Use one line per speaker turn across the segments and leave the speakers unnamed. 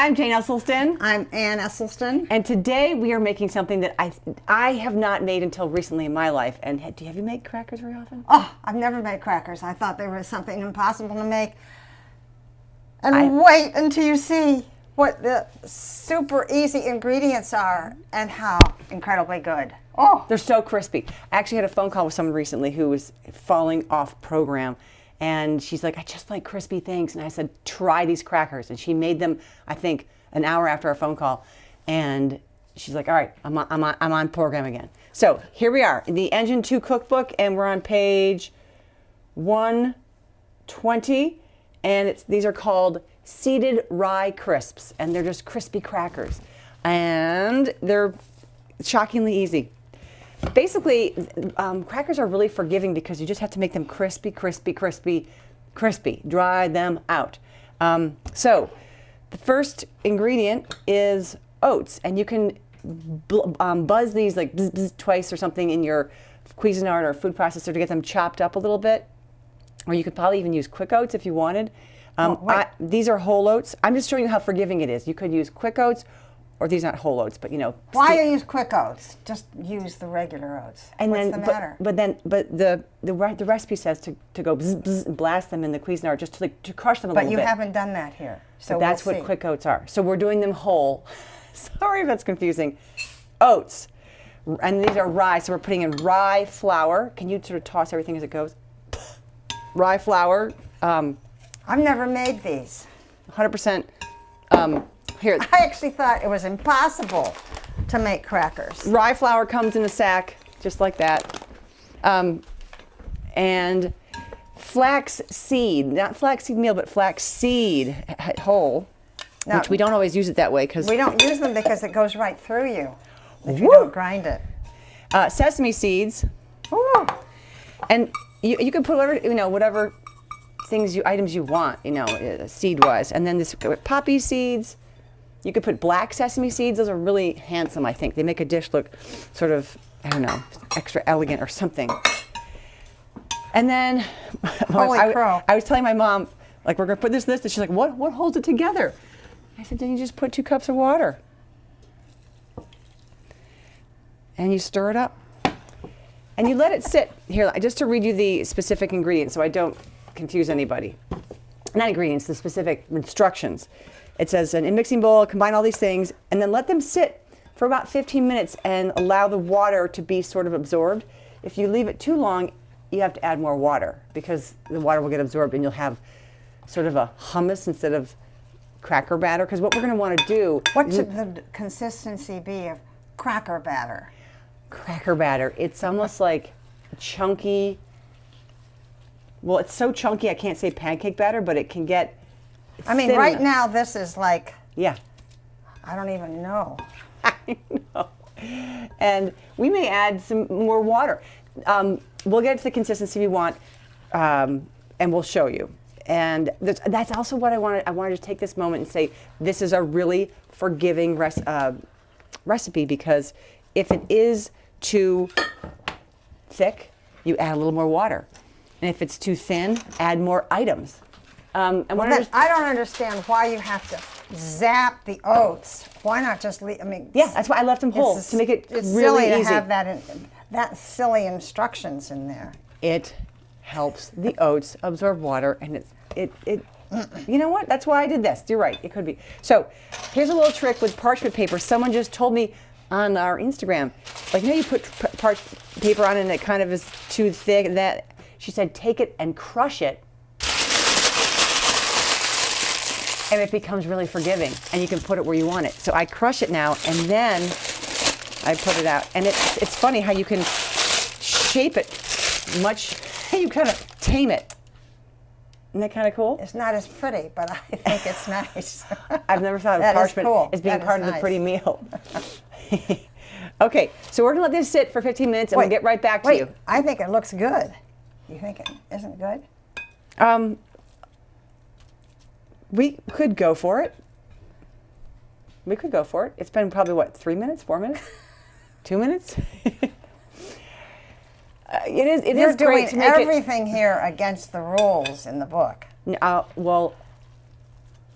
I'm Jane Esselstyn.
I'm Ann Esselstyn.
And today we are making something that I have not made until recently in my life. And have you made crackers very often?
Oh, I've never made crackers. I thought they were something impossible to make. And wait until you see what the super easy ingredients are and how incredibly good. Oh,
they're so crispy. I actually had a phone call with someone recently who was falling off program. And she's like, I just like crispy things. And I said, try these crackers. And she made them, I think, an hour after our phone call. And she's like, all right, I'm on program again. So here we are, in the Engine 2 cookbook, and we're on page 120. And these are called seeded rye crisps. And they're just crispy crackers. And they're shockingly easy. Basically, crackers are really forgiving because you just have to make them crispy, crispy, crispy, crispy. Dry them out. So the first ingredient is oats, and you can buzz these like bzz, bzz, twice or something in your Cuisinart or food processor to get them chopped up a little bit. Or you could probably even use quick oats if you wanted. These are whole oats. I'm just showing you how forgiving it is. You could use quick oats. Or these aren't whole oats, but you know.
Why do you use quick oats? Just use the regular oats.
And
What's the matter?
But the recipe says to go bzz, bzz, and blast them in the Cuisinart just to crush them a little bit.
But you haven't done that here, so
but that's
we'll
what
see.
quick oats are. So we're doing them whole. Sorry if that's confusing. Oats, and these are rye. So we're putting in rye flour. Can you sort of toss everything as it goes? Rye flour.
I've never made these.
100%. Here.
I actually thought it was impossible to make crackers.
Rye flour comes in a sack, just like that. And flax seed, not flaxseed meal, but flax seed whole,
Now,
which we don't always use it that way because
we don't use them because it goes right through you if you don't grind it.
Sesame seeds,
Ooh.
and you can put whatever items you want, seed wise, and then this poppy seeds. You could put black sesame seeds. Those are really handsome, I think. They make a dish look sort of, I don't know, extra elegant or something. And then
Holy crow.
I was telling my mom, like, we're going to put this, and she's like, what holds it together? I said, then you just put 2 cups of water. And you stir it up. And you let it sit. Here, just to read you the specific ingredients so I don't confuse anybody. Not ingredients, the specific instructions. It says in a mixing bowl, combine all these things, and then let them sit for about 15 minutes and allow the water to be sort of absorbed. If you leave it too long, you have to add more water because the water will get absorbed and you'll have sort of a hummus instead of cracker batter. Because what we're going to want to do...
What should the consistency be of cracker batter?
Cracker batter. It's almost like chunky... Well, it's so chunky I can't say pancake batter, but it can get...
I mean,
thin
right
enough.
now this is like,
Yeah.
I don't even know.
I know. And we may add some more water. We'll get to the consistency we want, and we'll show you. And that's also what I wanted. I wanted to take this moment and say this is a really forgiving recipe because if it is too thick, you add a little more water. And if it's too thin, add more items.
Well, then, I don't understand why you have to zap the oats. Why not just leave? I mean,
Yeah, that's why I left them whole to make it
it's
really
silly
easy.
to have that silly instructions in there.
It helps the oats absorb water, and it. You know what? That's why I did this. You're right. It could be. So here's a little trick with parchment paper. Someone just told me on our Instagram, like, you put parchment paper on and it kind of is too thick. And that she said, take it and crush it. And it becomes really forgiving, and you can put it where you want it. So I crush it now, and then I put it out. And it's funny how you can shape it you kind of tame it. Isn't that kind of cool?
It's not as pretty, but I think it's nice.
I've never thought of
That is
parchment
cool.
as being
That
part
is
of the
nice.
pretty meal. Okay, so we're gonna let this sit for 15 minutes, and we'll get right back to you.
I think it looks good. You think it isn't good?
We could go for it. It's been probably, 3 minutes, 4 minutes? 2 minutes? It is
You're
great
doing
to make
everything here against the rules in the book.
Well,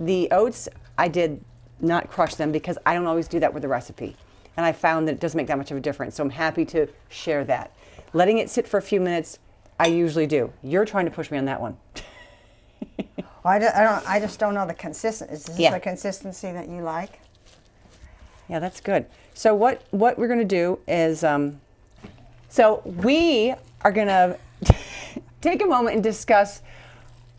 the oats, I did not crush them because I don't always do that with the recipe. And I found that it doesn't make that much of a difference. So I'm happy to share that. Letting it sit for a few minutes, I usually do. You're trying to push me on that one.
Well, I just don't know the consistency. Is this the consistency that you like?
Yeah, that's good. So what we're going to do is, so we are going to take a moment and discuss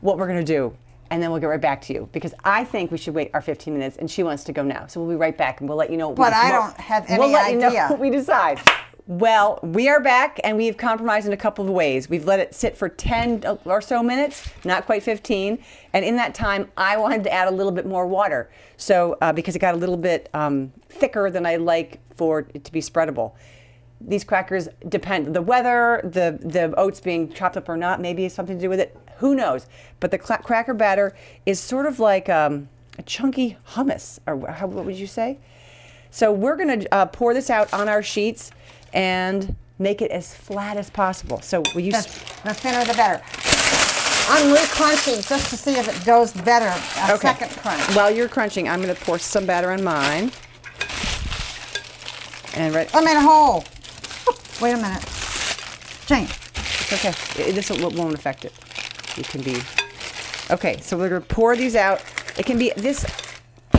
what we're going to do. And then we'll get right back to you because I think we should wait our 15 minutes and she wants to go now. So we'll be right back and we'll let you know.
But I don't have any idea.
We'll let you know what we decide. Well, we are back and we've compromised in a couple of ways. We've let it sit for 10 or so minutes, not quite 15. And in that time, I wanted to add a little bit more water. So because it got a little bit thicker than I like for it to be spreadable. These crackers depend. The weather, the oats being chopped up or not, maybe has something to do with it. Who knows? But the cracker batter is sort of like a chunky hummus, or what would you say? So we're going to pour this out on our sheets and make it as flat as possible. So will you?
The thinner the better. I'm re-crunching just to see if it goes better a second crunch.
While you're crunching, I'm going to pour some batter on mine. And
I made a hole. Wait a minute. Jane.
It's okay. This won't affect it. It can be. Okay, so we're going to pour these out. It can be, this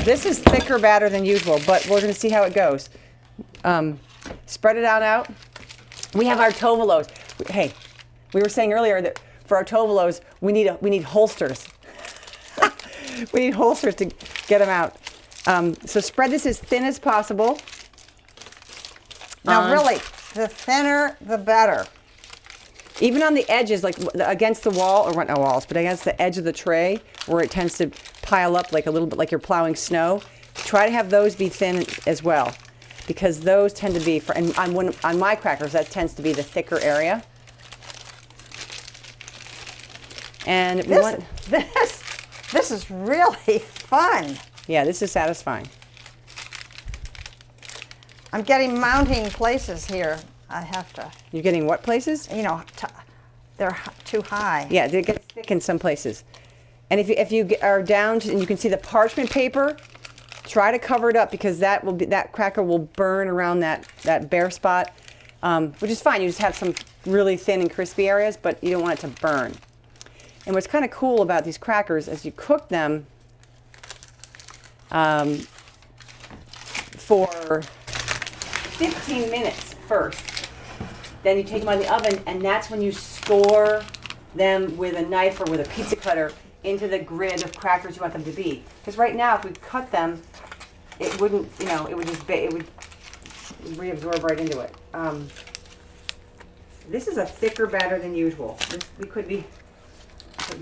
is thicker batter than usual, but we're going to see how it goes. Spread it out. We have our tovelos. Hey, we were saying earlier that for our tovelos, we need holsters. We need holsters to get them out. So spread this as thin as possible.
Now really, the thinner, the better.
Even on the edges, like against the wall, or not walls, but against the edge of the tray, where it tends to pile up like a little bit like you're plowing snow, try to have those be thin as well, because those tend to be, and on my crackers, that tends to be the thicker area. And
this is really fun.
Yeah, this is satisfying.
I'm getting mounting places here. I have to.
You're getting what places?
You know, they're too high.
Yeah, they get thick in some places. And if you are down to, and you can see the parchment paper, try to cover it up because that cracker will burn around that bare spot, which is fine. You just have some really thin and crispy areas, but you don't want it to burn. And what's kind of cool about these crackers is you cook them for 15 minutes first. Then you take them out of the oven, and that's when you score them with a knife or with a pizza cutter into the grid of crackers you want them to be. Because right now, if we cut them, it wouldn't, it would just it would reabsorb right into it. This is a thicker batter than usual. We could be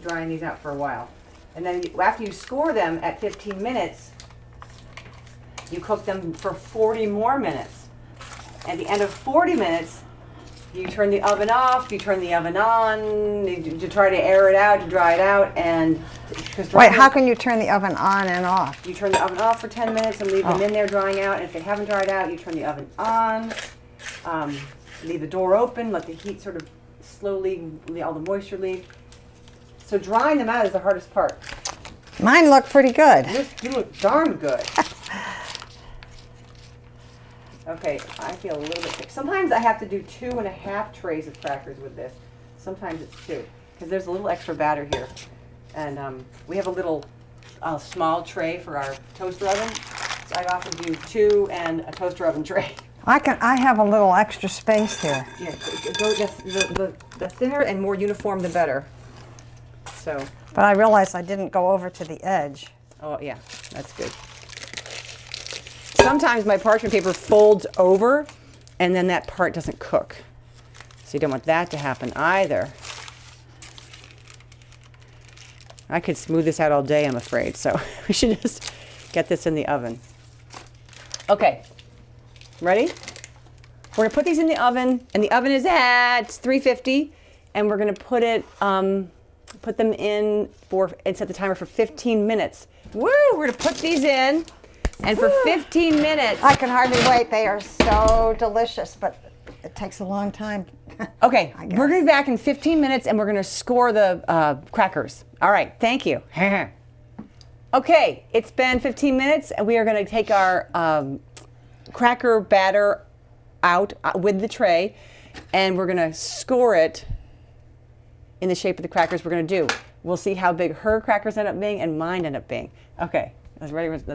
drying these out for a while. And then after you score them at 15 minutes, you cook them for 40 more minutes. At the end of 40 minutes, you turn the oven off, you turn the oven on, to try to air it out, to dry it out, and...
Wait, how can you turn the oven on and off?
You turn the oven off for 10 minutes and leave them in there drying out, and if they haven't dried out, you turn the oven on, leave the door open, let the heat sort of slowly, all the moisture leave. So drying them out is the hardest part.
Mine look pretty good.
You look darn good. Okay, I feel a little bit thick. Sometimes I have to do 2.5 trays of crackers with this. Sometimes it's 2, because there's a little extra batter here. And we have a little small tray for our toaster oven. So I often do 2 and a toaster oven tray.
I have a little extra space here.
Yeah, the thinner and more uniform, the better. So.
But I realized I didn't go over to the edge.
Oh yeah, that's good. Sometimes my parchment paper folds over and then that part doesn't cook. So you don't want that to happen either. I could smooth this out all day, I'm afraid, so we should just get this in the oven. Okay, ready? We're gonna put these in the oven, and the oven is at 350, and we're gonna put them in and set the timer for 15 minutes. Woo, we're gonna put these in. And for 15 minutes.
I can hardly wait. They are so delicious, but it takes a long time.
Okay, we're going to be back in 15 minutes and we're going to score the crackers. All right, thank you. Okay, it's been 15 minutes, and we are going to take our cracker batter out with the tray, and we're going to score it in the shape of the crackers we're going to do. We'll see how big her crackers end up being and mine end up being. Okay, let's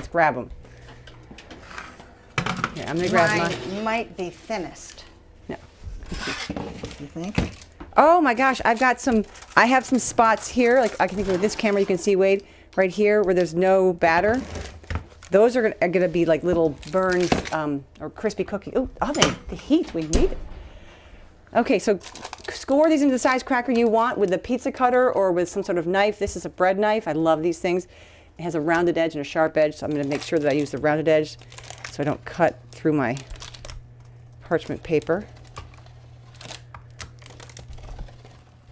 grab them. Here, I'm going to grab mine.
Mine might be thinnest.
No.
You think?
Oh my gosh, I have some spots here, like I can think with this camera you can see, Wade, right here where there's no batter. Those are gonna be like little burns or crispy cookies. Oh, oven, the heat, we need it. Okay, so score these into the size cracker you want with a pizza cutter or with some sort of knife. This is a bread knife, I love these things. It has a rounded edge and a sharp edge, so I'm gonna make sure that I use the rounded edge so I don't cut through my parchment paper.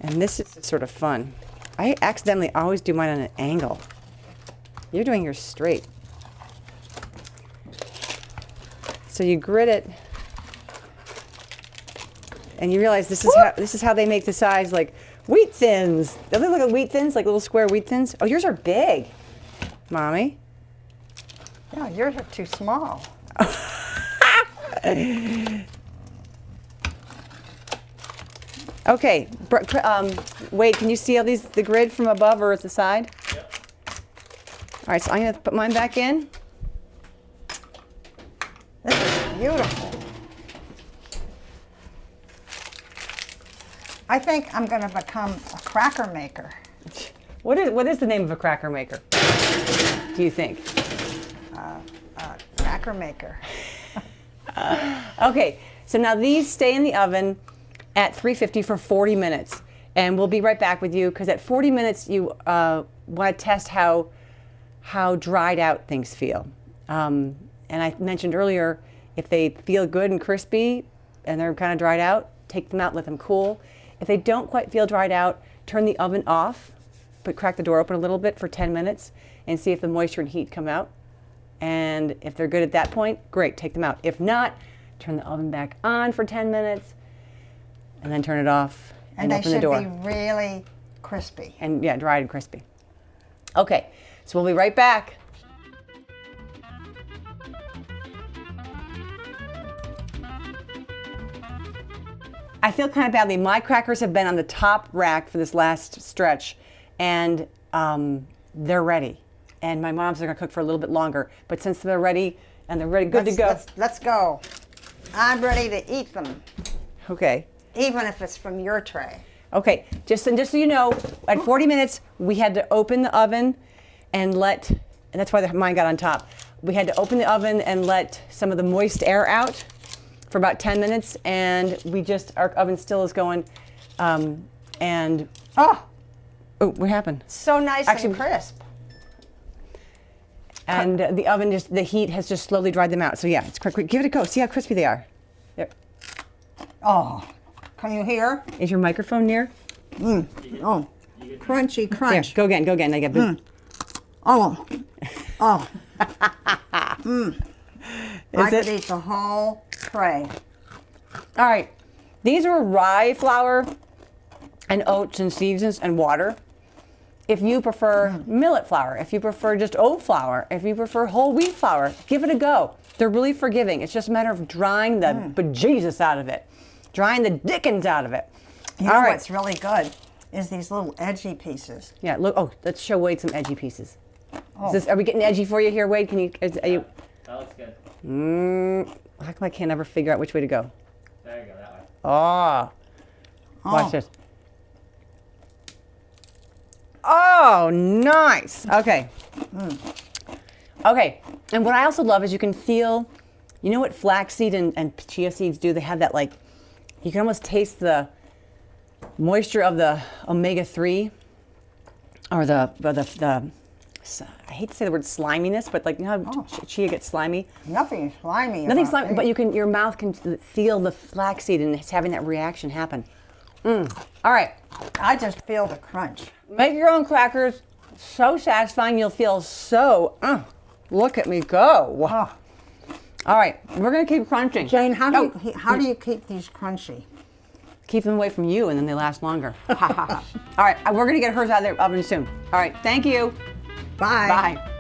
And this is sort of fun. I accidentally always do mine on an angle. You're doing yours straight. So you grit it, and you realize this is how they make the size, like wheat thins. They look like wheat thins, like little square wheat thins. Oh, yours are big, Mommy.
Yeah, yours are too small.
Okay, Wade, can you see all the grid from above or at the side?
Yep.
All right, so I'm gonna put mine back in.
This is beautiful. I think I'm going to become a cracker maker.
What is the name of a cracker maker? Do you think?
Cracker maker.
Okay, so now these stay in the oven at 350 for 40 minutes. And we'll be right back with you because at 40 minutes you want to test how dried out things feel. And I mentioned earlier, if they feel good and crispy and they're kind of dried out, take them out, let them cool. If they don't quite feel dried out, turn the oven off, but crack the door open a little bit for 10 minutes and see if the moisture and heat come out. And if they're good at that point, great, take them out. If not, turn the oven back on for 10 minutes and then turn it off and open the door.
And they should be really crispy.
And yeah, dried and crispy. Okay, so we'll be right back. I feel kind of badly. My crackers have been on the top rack for this last stretch, and they're ready. And my mom's are gonna cook for a little bit longer. But since they're ready and they're ready, good to go.
Let's go. I'm ready to eat them.
Okay.
Even if it's from your tray.
Okay, just so you know, at 40 minutes, we had to open the oven and that's why mine got on top. We had to open the oven and let some of the moist air out for about 10 minutes, and our oven still is going, and... Oh, what happened?
So nice and crisp.
And the heat has just slowly dried them out. So yeah, it's quick. Give it a go. See how crispy they are. There.
Oh, can you hear?
Is your microphone near?
Oh, crunchy crunch.
Here, go again. I get
Oh. I
it?
could eat the whole tray.
All right. These are rye flour and oats and seasons and water. If you prefer millet flour, if you prefer just oat flour, if you prefer whole wheat flour, give it a go. They're really forgiving. It's just a matter of drying the bejesus out of it, drying the dickens out of it.
You know what's really good is these little edgy pieces.
Yeah, look. Oh, let's show Wade some edgy pieces.
Oh.
Are we getting edgy for you here, Wade? Can you?
That looks good.
How come I can't ever figure out which way to go?
There you go, that way.
Oh. Watch this. Oh, nice. Okay. Okay. And what I also love is you can feel, you know what flaxseed and chia seeds do? They have that, like, you can almost taste the moisture of the omega-3 or the I hate to say the word sliminess, but like, you know how chia gets slimy?
Nothing slimy.
Nothing slimy, but your mouth can feel the flaxseed and it's having that reaction happen. All right.
I just feel the crunch.
Make your own crackers. So satisfying. You'll feel so, look at me go.
Oh.
All right. We're going to keep crunching.
Jane, how do you keep these crunchy?
Keep them away from you and then they last longer. All right. We're going to get hers out of the oven soon. All right. Thank you.
Bye.
Bye.